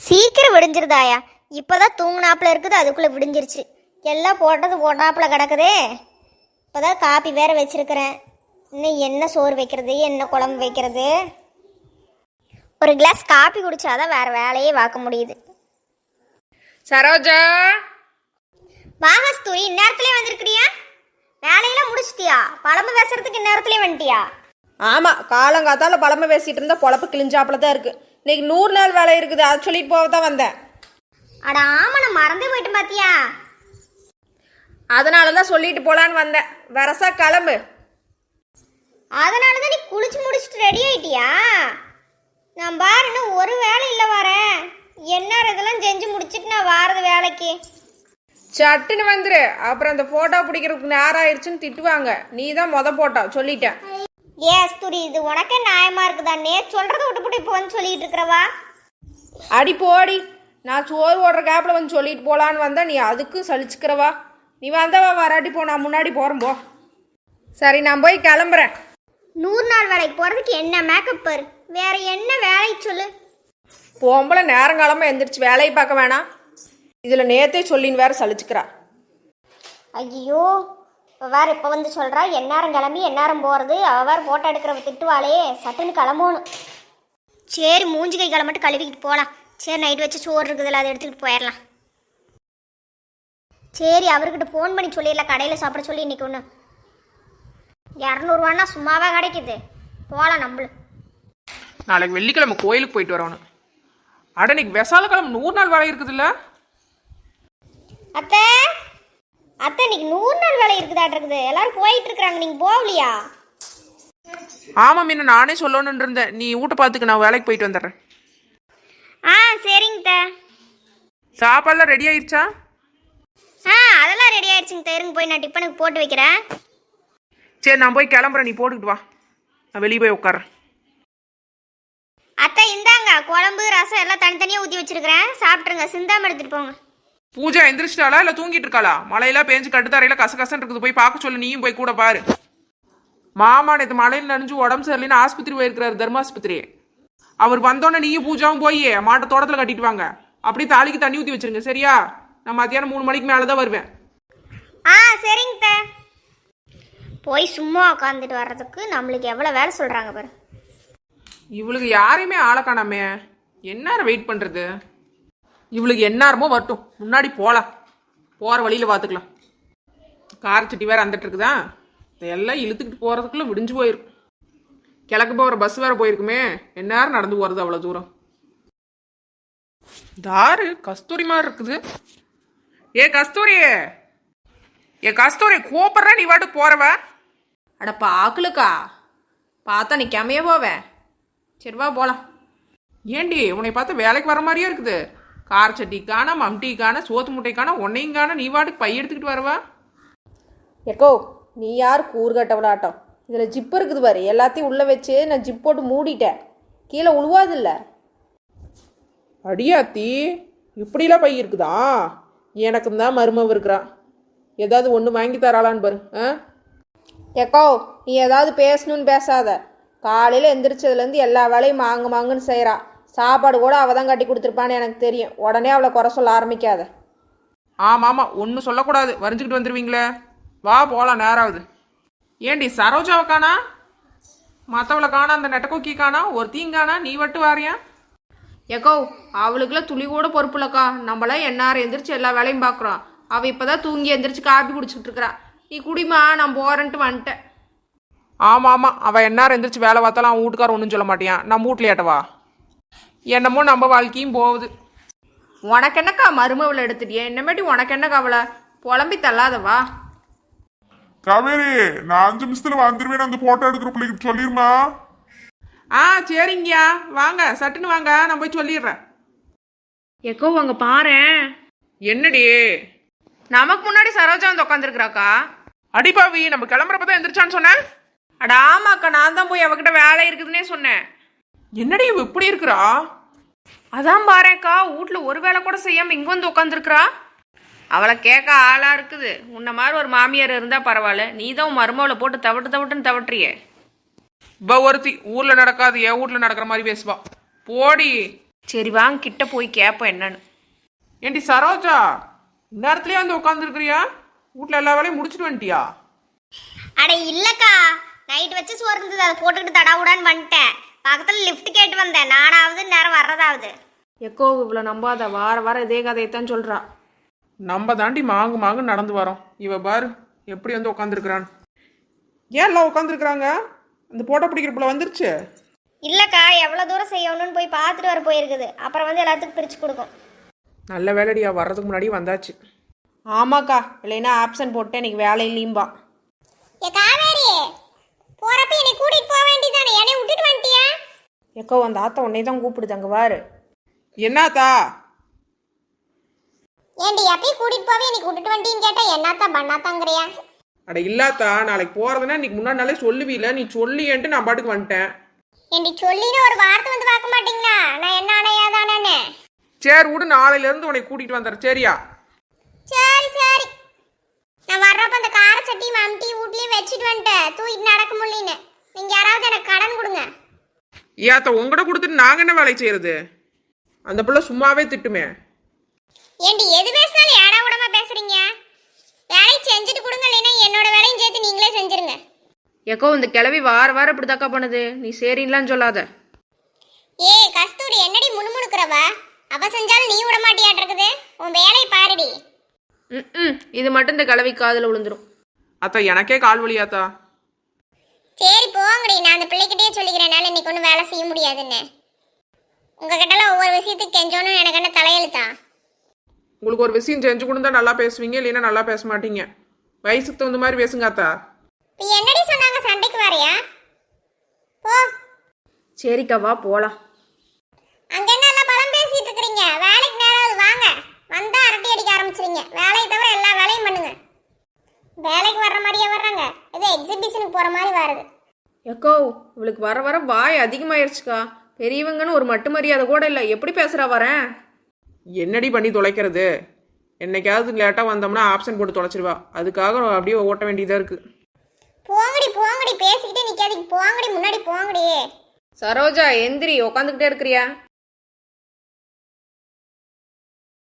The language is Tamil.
சீக்கிரம் விடிஞ்சிருதாயா? இப்போதான் தூங்குனாப்புல இருக்குது, அதுக்குள்ளே விடிஞ்சிருச்சு. எல்லாம் போட்டது போட்டாப்புல கிடக்குதே. இப்போதான் காப்பி வேற வச்சிருக்கிறேன். இன்னும் என்ன சோறு வைக்கிறது, என்ன குழம்பு வைக்கிறது? ஒரு கிளாஸ் காப்பி குடிச்சாதான் வேற வேலையே பார்க்க முடியுது. சரோஜா, வாங்க ஸ்தூரி, இந்நேரத்துலேயே வந்திருக்கிறியா? வேலையெல்லாம் முடிச்சிட்டியா? பழம்பு பேசுறதுக்கு இந்நேரத்துலேயே வந்துட்டியா? ஆமா, காலங்காத்தால பழமை பேசிட்டு இருந்தா பொழப்பு கிழிஞ்சாப்புல தான் இருக்கு. இன்னைக்கு 100 நாள் வேலை இருக்குது, அது சொல்லிட்டு போக தான் வந்தேன். அட ஆமா, நான் மறந்தே போயிட்டேன் பாத்தியா? அதனாலதான் சொல்லிட்டு போலான்னு வந்தேன். வரசா கிளம்பு. அதனாலதான் நீ குளிச்சு முடிச்சுட்டு ரெடி ஆயிட்டியா? நான் பாரு, இன்னும் ஒரு வேலை இல்லை வரேன். என்ன இதெல்லாம் செஞ்சு முடிச்சிட்டு நான் வாரது வேலைக்கு. சட்டுன்னு வந்துரு, அப்புறம் அந்த போட்டோ பிடிக்கிறதுக்கு நேரம் ஆயிடுச்சுன்னு திட்டுவாங்க. நீ தான் போட்டோ சொல்லிட்டேன். துரி, இது உனக்கே நியாயமா இருக்குதா? சொல்றத விட்டுப்புட்டு இப்போ வந்து சொல்லிட்டு இருக்கிறவா? அடி போடி, நான் சோறு ஓடுற கேப்ல வந்து சொல்லிட்டு போலான்னு வந்தா நீ அதுக்கு சலிச்சுக்கிறவா? நீ வந்தவா வராட்டி போ, நான் முன்னாடி போறேன் போ. சரி, நான் போய் கிளம்புறேன். 100 நாள் வேலைக்கு போறதுக்கு என்ன மேக்கப் பாரு, வேற என்ன வேலை சொல்லு. பொம்பளை நேரங்காலமா எந்திரிச்சு வேலையை பார்க்க வேணாம், இதுல நேத்தே சொல்லின்னு வேற சலிச்சுக்கிறா. ஐயோ, இப்போ வேற இப்போ வந்து சொல்றா எந்நேரம் கிளம்பி எந்நேரம் போறது. அவ வேற போட்டோ எடுக்கிறவ திட்டுவாளே, சட்டுன்னு கிளம்பணும். சரி, மூஞ்சி கை கிளம்பிட்டு கழுவிக்கிட்டு போகலாம். சரி, நைட் வச்சு சோறு இருக்குதுல்ல, அதை எடுத்துக்கிட்டு போயிடலாம். சரி, அவர்கிட்ட ஃபோன் பண்ணி சொல்லிடலாம், கடையில் சாப்பிட சொல்லி. இன்னைக்கு ஒன்று 200 சும்மாவா கிடைக்குது? போகலாம் நம்மளும். நாளைக்கு வெள்ளிக்கிழமை கோயிலுக்கு போயிட்டு வரணும். அட, இன்னைக்கு விசால கிழமை 100 நாள் வேலை இருக்குதுல்ல. அத்தை அத்தை, இன்னைக்கு 100 நாள் வேலை இருக்குதாட்டு இருக்குது. எல்லாரும் போயிட்டு இருக்கிறாங்க, நீங்க போகலையா? ஆமா மீனா, நானே சொல்லணும்னு இருந்தேன். நீ வீட்டை பார்த்துக்கு, நான் வேலைக்கு போயிட்டு வந்துடுறேன். சரிங்க. சாப்பாடுலாம் ரெடி ஆயிடுச்சா? அதெல்லாம் ரெடி ஆயிடுச்சுங்க. இருங்க, போய் நான் டிஃபனுக்கு போட்டு வைக்கிறேன். சரி, நான் போய் கிளம்புறேன், நீ போட்டுக்கிட்டு வா, நான் வெளியே போய் உட்காறேன். அத்தை இந்தாங்க, குழம்பு ரசம் எல்லாம் தனித்தனியாக ஊற்றி வச்சிருக்கிறேன், சாப்பிட்ருங்க. சிந்தாம எடுத்துட்டு போங்க. பூஜா எந்திரிச்சிட்டாளா இல்லை தூங்கிட்டு இருக்காளா? மழையெல்லாம் பேஞ்சு கட்டுத்தரையில கசகசன்னு இருக்குது, போய் பார்க்க சொல்லு. நீயும் போய் கூட பாரு. மாமா நேற்று மழையில் நனைஞ்சு உடம்பு சரியில்லைன்னு ஆஸ்பத்திரி போயிருக்கிறாரு, தர்மாஸ்பத்திரி. அவர் வந்தோன்னே நீயும் பூஜாவும் போய் மாட்டை தோட்டத்தில் கட்டிட்டு வாங்க. அப்படியே தாலிக்கு தண்ணி ஊற்றி வச்சிருங்க, சரியா? நான் மத்தியானம் 3 மணிக்கு மேலே தான் வருவேன். சரிங்க. போய் சும்மா உட்காந்துட்டு வர்றதுக்கு நம்மளுக்கு எவ்வளோ வேலை சொல்கிறாங்க பாரு. இவளுக்கு யாரையுமே ஆளை காணாமே, எந்நேரம் வெயிட் பண்ணுறது? இவளுக்கு எந்நேரமோ வரட்டும், முன்னாடி போகலாம். போகிற வழியில் பார்த்துக்கலாம். கார் சட்டி வேறு வந்துட்டு இருக்குதா, இதெல்லாம் இழுத்துக்கிட்டு போகிறதுக்குள்ளே விடிஞ்சு போயிருக்கும். கிழக்கு போகிற பஸ் வேறு போயிருக்குமே, எந்நேரம் நடந்து போகிறது அவ்வளோ தூரம். தாரு கஸ்தூரி மாதிரி இருக்குது. ஏ கஸ்தூரி, கூப்பிட்ற, நீ வாட்டு போறவ? அட பாக்கலுக்கா, பார்த்தா நீ கிமைய போவேன். சரி வா போலாம். ஏண்டி, உன்னை பார்த்தா வேலைக்கு வர மாதிரியே இருக்குது. கார் சட்டிக்கான, மம்டிக்கான, சோத்து முட்டைக்கான, உன்னையுங்கான, நீ வாட்டுக்கு பை எடுத்துக்கிட்டு வரவா? எக்கோ, நீ யார் கூறுகட்டவளாட்டம்? இதில் ஜிப்பு இருக்குது பாரு, எல்லாத்தையும் உள்ளே வச்சு நான் ஜிப் போட்டு மூடிட்டேன். கீழே உழுவாதில்ல. அடியாத்தி, இப்படிலாம் பை இருக்குதா? எனக்கும் தான் மருமவ இருக்கிறான், ஏதாவது ஒன்று வாங்கி தராளான்னு பாரு. எக்கோ, நீ ஏதாவது பேசணும்னு பேசாத. காலையில் எந்திரிச்சதுலேருந்து எல்லா வேலையும் மாங்குன்னு செய்கிறா. சாப்பாடு கூட அவள் தான் கட்டி கொடுத்துருப்பான்னு எனக்கு தெரியும். உடனே அவளை குறை சொல்ல ஆரம்பிக்காத. ஆமாம், ஒன்றும் சொல்லக்கூடாது, வரைஞ்சிக்கிட்டு வந்துடுவீங்களே. வா போகலாம், நேராகுது. ஏண்டி, சரோஜாவை காணா, மற்றவளை காணா, அந்த நெட்டக்கோக்கி காணா, ஒரு தீங்கானா, நீ வட்டு வாரியா? எக்கோ, அவளுக்குலாம் துளி கூட பொறுப்புலக்கா. நம்மளாம் எந்நேரம் எந்திரிச்சு எல்லா வேலையும் பார்க்குறோம். அவள் இப்போ தான் தூங்கி எந்திரிச்சு காப்பி குடிச்சிக்கிட்டு இருக்கிறா. நீ குடிமா, நான் போகிறேன்ட்டு வந்துட்டேன். ஆமாம், அவள் எந்நேரம் எந்திரிச்சு வேலை பார்த்தாலும் அவன் வீட்டுக்கார ஒன்றும் சொல்ல மாட்டியான். நம்ம வீட்லையாட்டவா? என்னமோ நம்ம வாழ்க்கையும் போகுது. உனக்கு என்னக்கா மருமவளை எடுத்துட்டியே, என்னமேட்டி உனக்கு என்ன கவலை? புலம்பி தள்ளாதவா. காவேரி, நான் 5 நிமிஷத்துல வந்துருவேன். அந்த போட்டோ எடுக்கிற பிள்ளைக்கு சொல்லிருமா? சரிங்கய்யா, வாங்க, சட்டுன்னு வாங்க, நான் போய் சொல்லிடுறேன். எக்கோ, அங்கே பாரேன். என்னடி, நமக்கு முன்னாடி சரோஜா வந்து உட்காந்துருக்குறாக்கா. அடிப்பாவி, நம்ம கிளம்புறப்பதான் எந்திரிச்சான்னு சொன்னேன். அட ஆமாக்கா, நான் தான் போய் அவகிட்ட வேலை இருக்குதுன்னே சொன்னேன். என்னடி இவ இப்படி இருக்கிறா? அதான் பாருக்கா, வீட்டுல ஒரு வேலை கூட செய்யாம இங்க வந்து உட்காந்துருக்குறா. அவளை கேட்க ஆளா இருக்குது. உன்ன மாதிரி ஒரு மாமியார் இருந்தா பரவாயில்ல, நீ தான் மருமவளை போட்டு தவட்டுன்னு தவட்டுறியே. ஒருத்தி ஊர்ல நடக்காது என் வீட்டுல நடக்கிற மாதிரி பேசுவா. போடி. சரி வாங்க கிட்ட போய் கேட்போம் என்னன்னு. ஏண்டி சரோஜா, இந்நேரத்துலயே வந்து உட்காந்துருக்கிறியா? வீட்டில் எல்லா வேலையும் முடிச்சுட்டு வந்துட்டியா? அட இல்லக்கா, நைட் வச்சு சோறு இருந்தது, அதை போட்டுக்கிட்டு தடாவுடான்னு வந்துட்டேன். பக்கத்தில் லிஃப்ட் கேட்டு வந்தேன், நானாவது நேரம் வர்றதாவது. எக்கோ இவ்வளோ நம்பாத, வார வாரம் இதே கதையைத்தான் சொல்கிறா. நம்ம தாண்டி மாங்கு மாங்கு நடந்து வரோம். இவ பாரு எப்படி வந்து உட்காந்துருக்குறான்னு. ஏன் எல்லாம் உட்காந்துருக்குறாங்க? அந்த போட்டோ பிடிக்கிற புள்ள வந்துருச்சு. இல்லக்கா, எவ்வளோ தூரம் செய்யணும்னு போய் பார்த்துட்டு வர போயிருக்குது. அப்புறம் வந்து எல்லாத்துக்கும் பிரித்து கொடுக்கும். நல்ல வேலைடியா, வர்றதுக்கு முன்னாடி வந்தாச்சு. ஆமாக்கா, இல்லைன்னா ஆப்சன்ட் போட்டு இன்னைக்கு வேலை இல்லையும்பா. ஏ காவேரி, போறப்ப என்னை கூட்டிட்டு போக வேண்டியதானே, என்னை விட்டுட்டு வந்துட்டியா? எக்கோ அந்த ஆத்தா உன்னை தான் கூப்பிடுது, அங்கே வாரு. என்னத்தா? ஏண்டி எப்பயும் கூட்டிட்டு போவே என்னை விட்டுட்டு வந்துட்டீன்னு கேட்டா என்னத்தா பண்ணாத்தாங்கிறியா? அட இல்லாத்தா, நாளைக்கு போறதுன்னா இன்னைக்கு முன்னாடி நாளே சொல்லுவீல, நீ சொல்லியன்ட்டு நான் பாட்டுக்கு வந்துட்டேன். ஏண்டி சொல்லின்னு ஒரு வார்த்தை வந்து பார்க்க மாட்டீங்களா? நான் என்ன அடையாதானே? சரி விடு, நாளையில இருந்து உன்னை கூட்டிட்டு வந்துடுறேன். சரியா? சரி சரி. நான் வர்றப்ப அந்த கார சட்டி மம்டி வீட்லயே வச்சுட்டு வந்துட்டேன், தூக்கிட்டு நடக்க முடியலன்னு. நீங்க யாராவது எனக்கு கடன் கொடுங்க. ஏத்த உங்ககிட்ட கொடுத்துட்டு நாங்க என்ன வேலை செய்யறது? அந்த பிள்ளை சும்மாவே திட்டுமே. ஏண்டி எது பேசினாலும் ஏடா கூடமா பேசுறீங்க? வேலையை செஞ்சுட்டு கொடுங்க, இல்லைன்னா என்னோட வேலையும் சேர்த்து நீங்களே செஞ்சிருங்க. எக்கோ இந்த கிளவி வார வாரம் இப்படி தக்கா பண்ணுது, நீ சரின்லாம் சொல்லாத. ஏய் கஸ்தூரி, என்னடி முணுமுணுக்கிறவ? அவ செஞ்சாலும் நீ விட மாட்டியாட்டிருக்குது. உன் வேலையை பாருடி. இது மட்டும் இந்த கிளவி காதில் விழுந்துரும். அத்தா எனக்கே கால் வலியாத்தா. சரி போங்கடி, நான் அந்த பிள்ளைகிட்டயே சொல்லிக்கிறேனால இன்னைக்கு ஒன்றும் வேலை செய்ய முடியாதுன்னு. உங்ககிட்டலாம் ஒவ்வொரு விஷயத்துக்கு கெஞ்சோன்னு எனக்கு என்ன தலையெழுத்தா? உங்களுக்கு ஒரு விஷயம் செஞ்சு கொடுத்தா நல்லா பேசுவீங்க, இல்லைன்னா நல்லா பேச மாட்டீங்க. வயசுக்கு தகுந்த மாதிரி பேசுங்க அத்தா. இப்போ என்னடி சொன்னாங்க, சண்டைக்கு வரையா? போ. சரிக்கா வா போகலாம். அங்க என்ன எல்லாம் பழம் பேசிட்டு இருக்கிறீங்க? வேலைக்கு நேரம் வாங்க, வந்தா அரட்டி அடிக்க ஆரம்பிச்சிருங்க. வேலையை தவிர எல்லா வேலையும் பண்ணுங்க. வேலைக்கு வர்ற மாதிரியே வர்றாங்க, ஏதோ எக்ஸிபிஷனுக்கு போற மாதிரி வருது. எக்கோ இவளுக்கு வர வர வாய் அதிகமாயிருச்சுக்கா. பெரியவங்கன்னு ஒரு மட்டு மரியாதை கூட இல்லை, எப்படி பேசுகிறா வரேன்? என்னடி பண்ணி தொலைக்கிறது? என்னைக்காவது லேட்டாக வந்தோம்னா ஆப்ஷன் போட்டு தொலைச்சிருவா. அதுக்காக அப்படியே ஓட்ட வேண்டியதாக இருக்கு. போங்கடி போங்கடி, பேசிக்கிட்டே நிக்காதீங்க, போங்கடி முன்னாடி போங்கடி. சரோஜா எந்திரி, உட்காந்துக்கிட்டே இருக்கிறியா?